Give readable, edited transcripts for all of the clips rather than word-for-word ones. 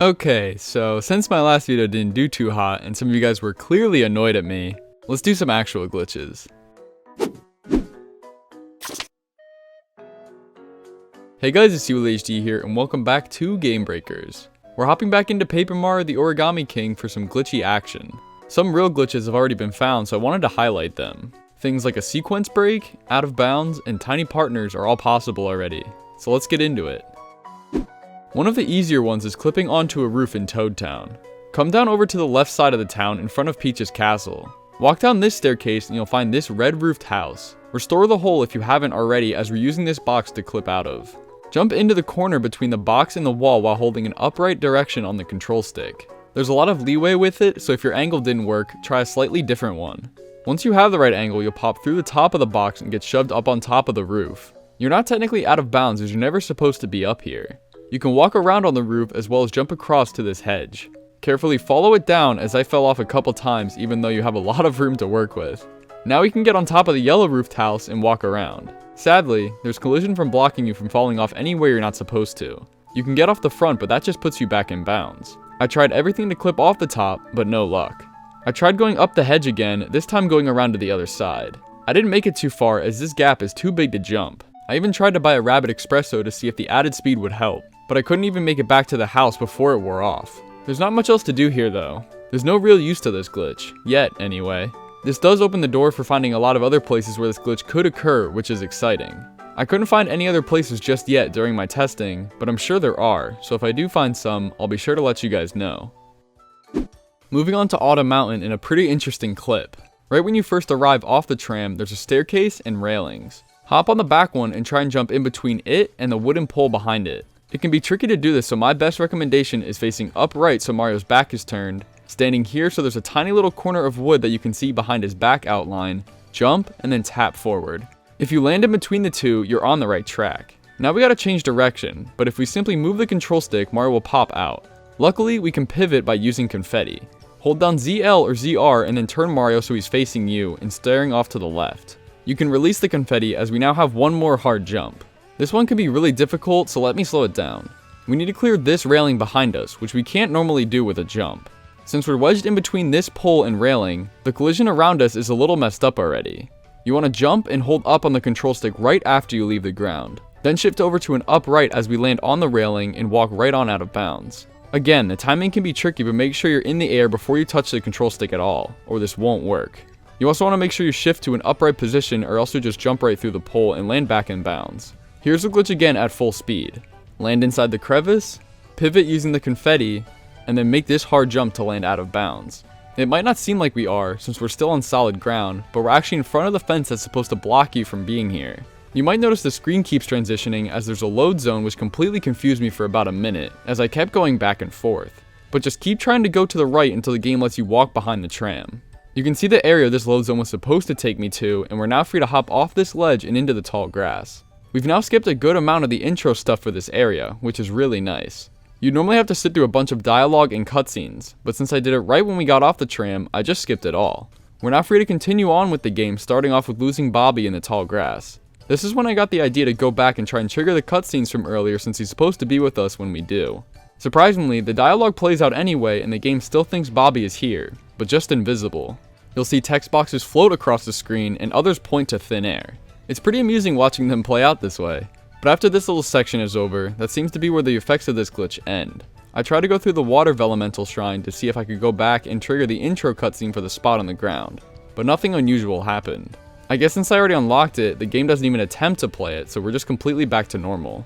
Okay, so since my last video didn't do too hot and some of you guys were clearly annoyed at me, let's do some actual glitches. Hey guys, it's CWillyHD here and welcome back to Game Breakers. We're hopping back into Paper Mario the Origami King for some glitchy action. Some real glitches have already been found, so I wanted to highlight them. Things like a sequence break, out of bounds, and tiny partners are all possible already. So let's get into it. One of the easier ones is clipping onto a roof in Toad Town. Come down over to the left side of the town in front of Peach's castle. Walk down this staircase and you'll find this red roofed house. Restore the hole if you haven't already, as we're using this box to clip out of. Jump into the corner between the box and the wall while holding an upright direction on the control stick. There's a lot of leeway with it, so if your angle didn't work, try a slightly different one. Once you have the right angle, you'll pop through the top of the box and get shoved up on top of the roof. You're not technically out of bounds as you're never supposed to be up here. You can walk around on the roof as well as jump across to this hedge. Carefully follow it down, as I fell off a couple times even though you have a lot of room to work with. Now we can get on top of the yellow roofed house and walk around. Sadly, there's collision from blocking you from falling off anywhere you're not supposed to. You can get off the front, but that just puts you back in bounds. I tried everything to clip off the top, but no luck. I tried going up the hedge again, this time going around to the other side. I didn't make it too far as this gap is too big to jump. I even tried to buy a rabbit espresso to see if the added speed would help, but I couldn't even make it back to the house before it wore off. There's not much else to do here though. There's no real use to this glitch, yet anyway. This does open the door for finding a lot of other places where this glitch could occur, which is exciting. I couldn't find any other places just yet during my testing, but I'm sure there are, so if I do find some, I'll be sure to let you guys know. Moving on to Autumn Mountain in a pretty interesting clip. Right when you first arrive off the tram, there's a staircase and railings. Hop on the back one and try and jump in between it and the wooden pole behind it. It can be tricky to do this, so my best recommendation is facing upright so Mario's back is turned, standing here so there's a tiny little corner of wood that you can see behind his back outline, jump, and then tap forward. If you land in between the two, you're on the right track. Now we gotta change direction, but if we simply move the control stick, Mario will pop out. Luckily, we can pivot by using confetti. Hold down ZL or ZR and then turn Mario so he's facing you and staring off to the left. You can release the confetti as we now have one more hard jump. This one can be really difficult, so let me slow it down. We need to clear this railing behind us, which we can't normally do with a jump. Since we're wedged in between this pole and railing, the collision around us is a little messed up already. You want to jump and hold up on the control stick right after you leave the ground. Then shift over to an upright as we land on the railing and walk right on out of bounds. Again, the timing can be tricky, but make sure you're in the air before you touch the control stick at all, or this won't work. You also want to make sure you shift to an upright position or else you'll just jump right through the pole and land back in bounds. Here's the glitch again at full speed. Land inside the crevice, pivot using the confetti, and then make this hard jump to land out of bounds. It might not seem like we are, since we're still on solid ground, but we're actually in front of the fence that's supposed to block you from being here. You might notice the screen keeps transitioning as there's a load zone, which completely confused me for about a minute, as I kept going back and forth. But just keep trying to go to the right until the game lets you walk behind the tram. You can see the area this load zone was supposed to take me to, and we're now free to hop off this ledge and into the tall grass. We've now skipped a good amount of the intro stuff for this area, which is really nice. You'd normally have to sit through a bunch of dialogue and cutscenes, but since I did it right when we got off the tram, I just skipped it all. We're now free to continue on with the game, starting off with losing Bobby in the tall grass. This is when I got the idea to go back and try and trigger the cutscenes from earlier, since he's supposed to be with us when we do. Surprisingly, the dialogue plays out anyway and the game still thinks Bobby is here, but just invisible. You'll see text boxes float across the screen and others point to thin air. It's pretty amusing watching them play out this way. But after this little section is over, that seems to be where the effects of this glitch end. I tried to go through the water elemental shrine to see if I could go back and trigger the intro cutscene for the spot on the ground, but nothing unusual happened. I guess since I already unlocked it, the game doesn't even attempt to play it, so we're just completely back to normal.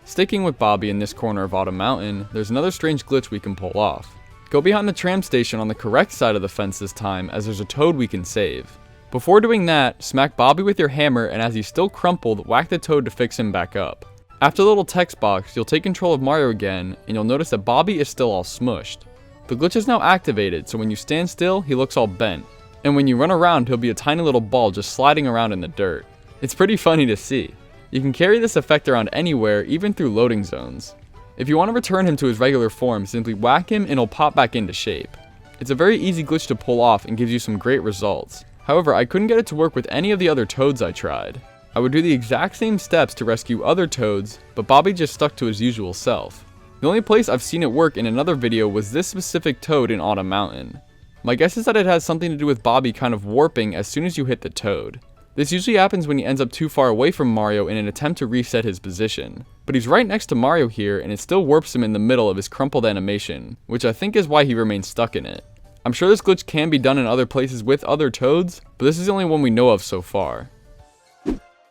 Sticking with Bobby in this corner of Autumn Mountain, there's another strange glitch we can pull off. Go behind the tram station on the correct side of the fence this time, as there's a toad we can save. Before doing that, smack Bobby with your hammer, and as he's still crumpled, whack the toad to fix him back up. After the little text box, you'll take control of Mario again, and you'll notice that Bobby is still all smushed. The glitch is now activated, so when you stand still, he looks all bent. And when you run around, he'll be a tiny little ball just sliding around in the dirt. It's pretty funny to see. You can carry this effect around anywhere, even through loading zones. If you want to return him to his regular form, simply whack him and he'll pop back into shape. It's a very easy glitch to pull off and gives you some great results. However, I couldn't get it to work with any of the other toads I tried. I would do the exact same steps to rescue other toads, but Bobby just stuck to his usual self. The only place I've seen it work in another video was this specific toad in Autumn Mountain. My guess is that it has something to do with Bobby kind of warping as soon as you hit the toad. This usually happens when he ends up too far away from Mario in an attempt to reset his position. But he's right next to Mario here and it still warps him in the middle of his crumpled animation, which I think is why he remains stuck in it. I'm sure this glitch can be done in other places with other toads, but this is the only one we know of so far.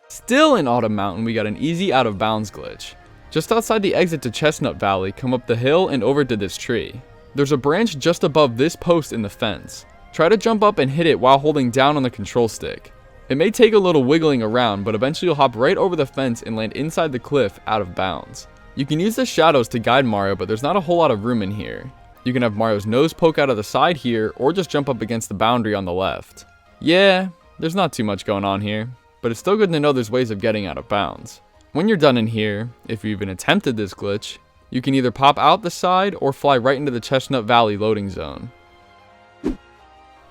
Still in Autumn Mountain, we got an easy out of bounds glitch. Just outside the exit to Chestnut Valley, come up the hill and over to this tree. There's a branch just above this post in the fence. Try to jump up and hit it while holding down on the control stick. It may take a little wiggling around, but eventually you'll hop right over the fence and land inside the cliff out of bounds. You can use the shadows to guide Mario, but there's not a whole lot of room in here. You can have Mario's nose poke out of the side here, or just jump up against the boundary on the left. Yeah, there's not too much going on here, but it's still good to know there's ways of getting out of bounds. When you're done in here, if you even attempted this glitch, you can either pop out the side or fly right into the Chestnut Valley loading zone.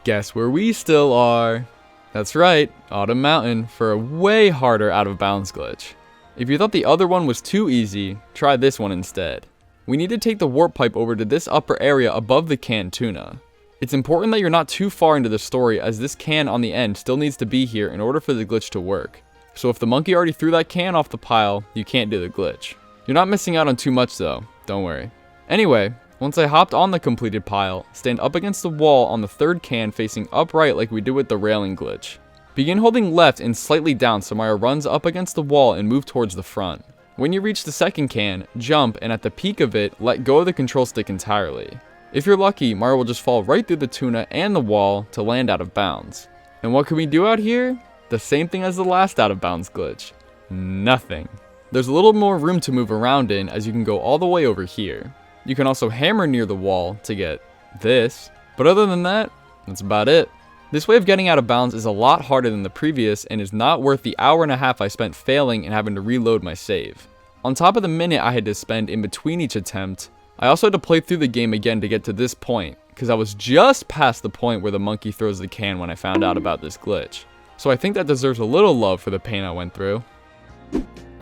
Guess where we still are? That's right, Autumn Mountain for a way harder out of bounds glitch. If you thought the other one was too easy, try this one instead. We need to take the warp pipe over to this upper area above the canned tuna. It's important that you're not too far into the story as this can on the end still needs to be here in order for the glitch to work. So if the monkey already threw that can off the pile, you can't do the glitch. You're not missing out on too much though, don't worry. Anyway, once I hopped on the completed pile, stand up against the wall on the third can facing upright like we did with the railing glitch. Begin holding left and slightly down so Mario runs up against the wall and move towards the front. When you reach the second can, jump and at the peak of it, let go of the control stick entirely. If you're lucky, Mario will just fall right through the tuna and the wall to land out of bounds. And what can we do out here? The same thing as the last out of bounds glitch. Nothing. There's a little more room to move around in as you can go all the way over here. You can also hammer near the wall to get this, but other than that, that's about it. This way of getting out of bounds is a lot harder than the previous and is not worth the hour and a half I spent failing and having to reload my save. On top of the minute I had to spend in between each attempt, I also had to play through the game again to get to this point, because I was just past the point where the monkey throws the can when I found out about this glitch. So I think that deserves a little love for the pain I went through.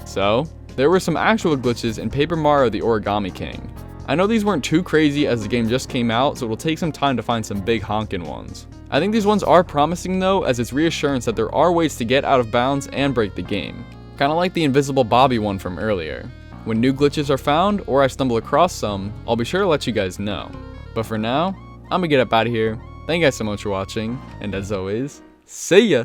So, there were some actual glitches in Paper Mario the Origami King. I know these weren't too crazy as the game just came out, so it'll take some time to find some big honkin' ones. I think these ones are promising though, as it's reassurance that there are ways to get out of bounds and break the game. Kinda like the Invisible Bobby one from earlier. When new glitches are found, or I stumble across some, I'll be sure to let you guys know. But for now, I'm gonna get up out of here. Thank you guys so much for watching, and as always, see ya!